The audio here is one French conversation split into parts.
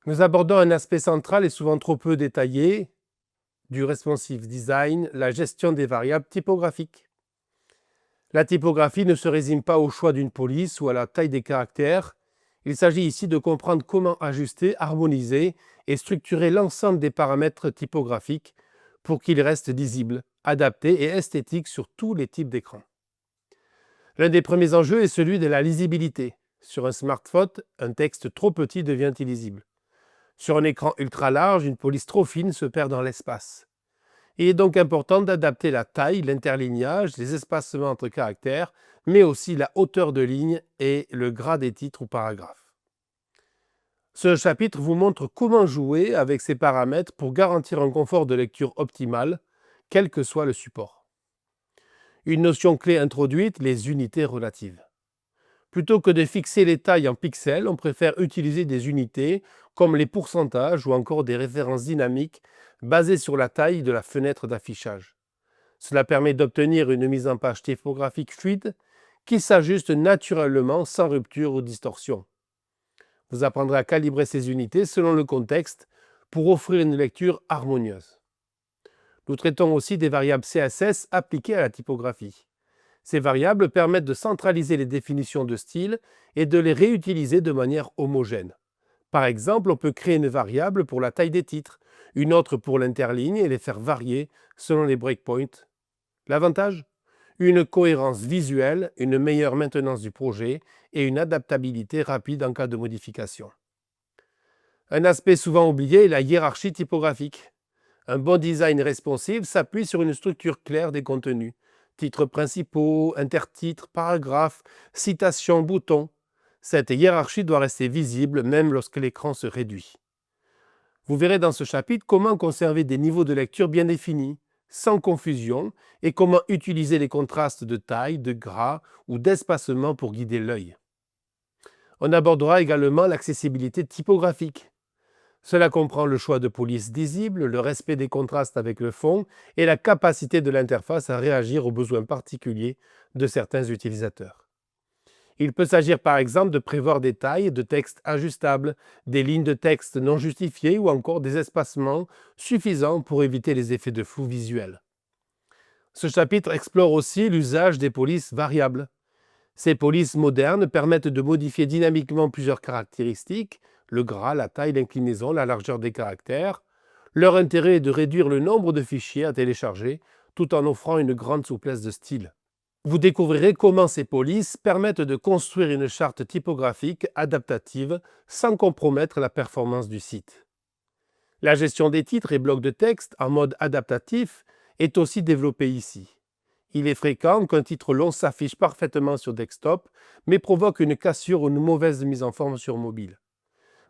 Nous abordons un aspect central et souvent trop peu détaillé du responsive design, la gestion des variables typographiques. La typographie ne se résume pas au choix d'une police ou à la taille des caractères. Il s'agit ici de comprendre comment ajuster, harmoniser et structurer l'ensemble des paramètres typographiques pour qu'ils restent lisibles, adaptés et esthétiques sur tous les types d'écrans. L'un des premiers enjeux est celui de la lisibilité. Sur un smartphone, un texte trop petit devient illisible. Sur un écran ultra large, une police trop fine se perd dans l'espace. Il est donc important d'adapter la taille, l'interlignage, les espacements entre caractères, mais aussi la hauteur de ligne et le gras des titres ou paragraphes. Ce chapitre vous montre comment jouer avec ces paramètres pour garantir un confort de lecture optimal, quel que soit le support. Une notion clé introduite, les unités relatives. Plutôt que de fixer les tailles en pixels, on préfère utiliser des unités comme les pourcentages ou encore des références dynamiques basées sur la taille de la fenêtre d'affichage. Cela permet d'obtenir une mise en page typographique fluide qui s'ajuste naturellement sans rupture ou distorsion. Vous apprendrez à calibrer ces unités selon le contexte pour offrir une lecture harmonieuse. Nous traitons aussi des variables CSS appliquées à la typographie. Ces variables permettent de centraliser les définitions de style et de les réutiliser de manière homogène. Par exemple, on peut créer une variable pour la taille des titres, une autre pour l'interligne et les faire varier selon les breakpoints. L'avantage ? Une cohérence visuelle, une meilleure maintenance du projet et une adaptabilité rapide en cas de modification. Un aspect souvent oublié est la hiérarchie typographique. Un bon design responsive s'appuie sur une structure claire des contenus. Titres principaux, intertitres, paragraphes, citations, boutons. Cette hiérarchie doit rester visible même lorsque l'écran se réduit. Vous verrez dans ce chapitre comment conserver des niveaux de lecture bien définis, sans confusion, et comment utiliser les contrastes de taille, de gras ou d'espacement pour guider l'œil. On abordera également l'accessibilité typographique. Cela comprend le choix de polices lisibles, le respect des contrastes avec le fond et la capacité de l'interface à réagir aux besoins particuliers de certains utilisateurs. Il peut s'agir par exemple de prévoir des tailles de texte ajustables, des lignes de texte non justifiées ou encore des espacements suffisants pour éviter les effets de flou visuel. Ce chapitre explore aussi l'usage des polices variables. Ces polices modernes permettent de modifier dynamiquement plusieurs caractéristiques, le gras, la taille, l'inclinaison, la largeur des caractères. Leur intérêt est de réduire le nombre de fichiers à télécharger tout en offrant une grande souplesse de style. Vous découvrirez comment ces polices permettent de construire une charte typographique adaptative sans compromettre la performance du site. La gestion des titres et blocs de texte en mode adaptatif est aussi développée ici. Il est fréquent qu'un titre long s'affiche parfaitement sur desktop, mais provoque une cassure ou une mauvaise mise en forme sur mobile.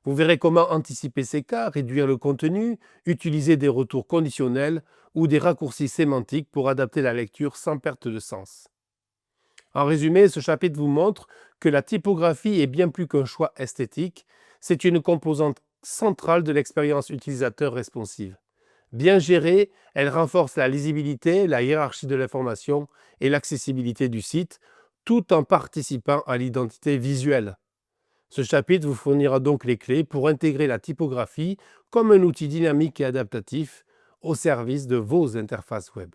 Vous verrez comment anticiper ces cas, réduire le contenu, utiliser des retours conditionnels ou des raccourcis sémantiques pour adapter la lecture sans perte de sens. En résumé, ce chapitre vous montre que la typographie est bien plus qu'un choix esthétique, c'est une composante centrale de l'expérience utilisateur responsive. Bien gérée, elle renforce la lisibilité, la hiérarchie de l'information et l'accessibilité du site, tout en participant à l'identité visuelle. Ce chapitre vous fournira donc les clés pour intégrer la typographie comme un outil dynamique et adaptatif au service de vos interfaces web.